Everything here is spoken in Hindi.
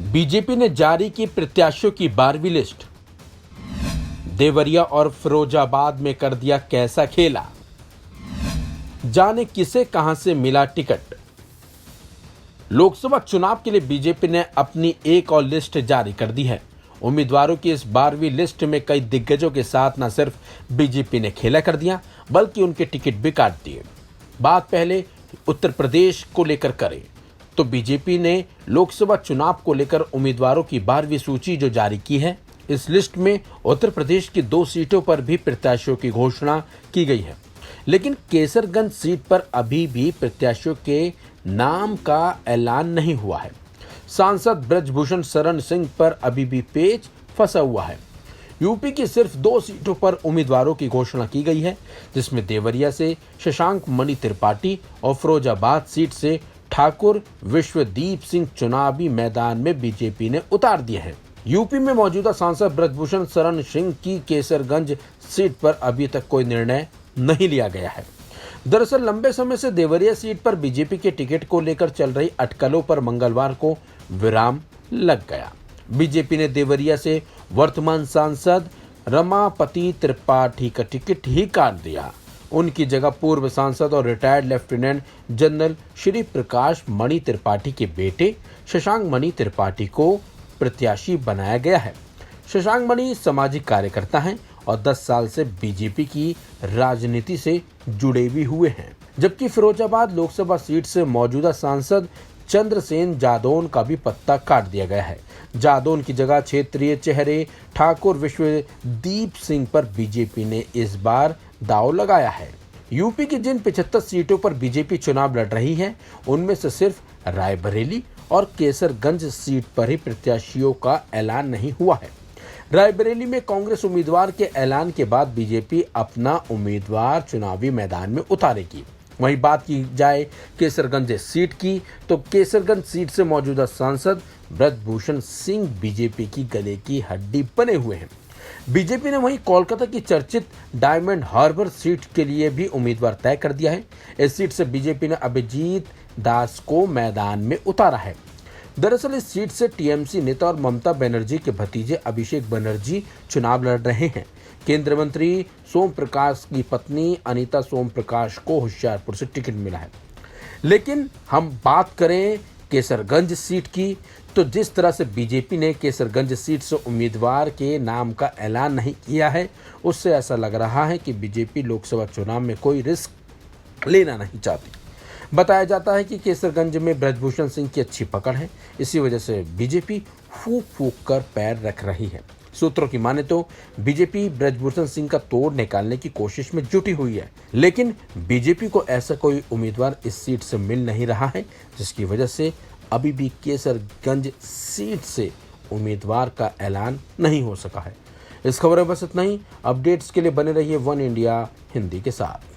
बीजेपी ने जारी की प्रत्याशियों की 12वीं लिस्ट। देवरिया और फिरोजाबाद में कर दिया कैसा खेला, जाने किसे कहां से मिला टिकट। लोकसभा चुनाव के लिए बीजेपी ने अपनी एक और लिस्ट जारी कर दी है। उम्मीदवारों की इस 12वीं लिस्ट में कई दिग्गजों के साथ न सिर्फ बीजेपी ने खेला कर दिया बल्कि उनके टिकट भी काट दिए। बात पहले उत्तर प्रदेश को लेकर करें तो बीजेपी ने लोकसभा चुनाव को लेकर उम्मीदवारों की 12वीं सूची जो जारी की है, इस लिस्ट में उत्तर प्रदेश की 2 सीटों पर भी प्रत्याशियों की घोषणा की गई है, लेकिन केसरगंज सीट पर अभी भी प्रत्याशियों के नाम का ऐलान नहीं हुआ है। सांसद ब्रजभूषण शरण सिंह पर अभी भी पेच फंसा हुआ है। यूपी की सिर्फ 2 सीटों पर उम्मीदवारों की घोषणा की गई है, जिसमें देवरिया से शशांक मणि त्रिपाठी और फिरोजाबाद सीट से ठाकुर विश्वदीप सिंह चुनावी मैदान में बीजेपी ने उतार दिए हैं। यूपी में मौजूदा सांसद ब्रजभूषण शरण सिंह की केसरगंज सीट पर अभी तक कोई निर्णय नहीं लिया गया है। दरअसल लंबे समय से देवरिया सीट पर बीजेपी के टिकट को लेकर चल रही अटकलों पर मंगलवार को विराम लग गया। बीजेपी ने देवरिया से वर्तमान सांसद रमापति त्रिपाठी का टिकट ही काट दिया। उनकी जगह पूर्व सांसद और retired lieutenant general Shri Prakash Mani Tripathi के बेटे शशांक मणि त्रिपाठी को प्रत्याशी बनाया गया है। शशांक मणि सामाजिक कार्यकर्ता हैं और 10 साल से बीजेपी की राजनीति से जुड़े भी हुए हैं। जबकि फिरोजाबाद लोकसभा सीट से मौजूदा सांसद चंद्रसेन जादौन का भी पत्ता काट दिया गया है। जादौन की जगह क्षेत्रीय चेहरे ठाकुर विश्वदीप सिंह पर बीजेपी ने इस बार दांव लगाया है। यूपी की जिन 75 सीटों पर बीजेपी चुनाव लड़ रही है, उनमें से सिर्फ रायबरेली और केसरगंज सीट पर ही प्रत्याशियों का ऐलान नहीं हुआ है। रायबरेली में कांग्रेस उम्मीदवार के ऐलान के बाद बीजेपी अपना उम्मीदवार चुनावी मैदान में उतारेगी। वहीं बात की जाए केसरगंज सीट की, तो केसरगंज सीट से मौजूदा सांसद ब्रजभूषण सिंह बीजेपी की गले की हड्डी बने हुए हैं। बीजेपी ने वहीं कोलकाता की चर्चित डायमंड हार्बर सीट के लिए भी उम्मीदवार तय कर दिया है। इस सीट से बीजेपी ने अभिजीत दास को मैदान में उतारा है। दरअसल इस सीट से टीएमसी नेता और ममता बनर्जी के भतीजे अभिषेक बनर्जी चुनाव लड़ रहे हैं। केंद्रीय मंत्री सोम प्रकाश की पत्नी अनीता सोम प्रकाश को होशियारपुर से टिकट मिला है। लेकिन हम बात करें केसरगंज सीट की, तो जिस तरह से बीजेपी ने केसरगंज सीट से उम्मीदवार के नाम का ऐलान नहीं किया है, उससे ऐसा लग रहा है कि बीजेपी लोकसभा चुनाव में कोई रिस्क लेना नहीं चाहती। बताया जाता है कि केसरगंज में ब्रजभूषण सिंह की अच्छी पकड़ है, इसी वजह से बीजेपी फूंक फूंक कर पैर रख रही है। सूत्रों की माने तो बीजेपी ब्रजभूषण सिंह का तोड़ निकालने की कोशिश में जुटी हुई है, लेकिन बीजेपी को ऐसा कोई उम्मीदवार इस सीट से मिल नहीं रहा है, जिसकी वजह से अभी भी केसरगंज सीट से उम्मीदवार का ऐलान नहीं हो सका है। इस खबर में बस इतना ही। अपडेट्स के लिए बने रहिए वन इंडिया हिंदी के साथ।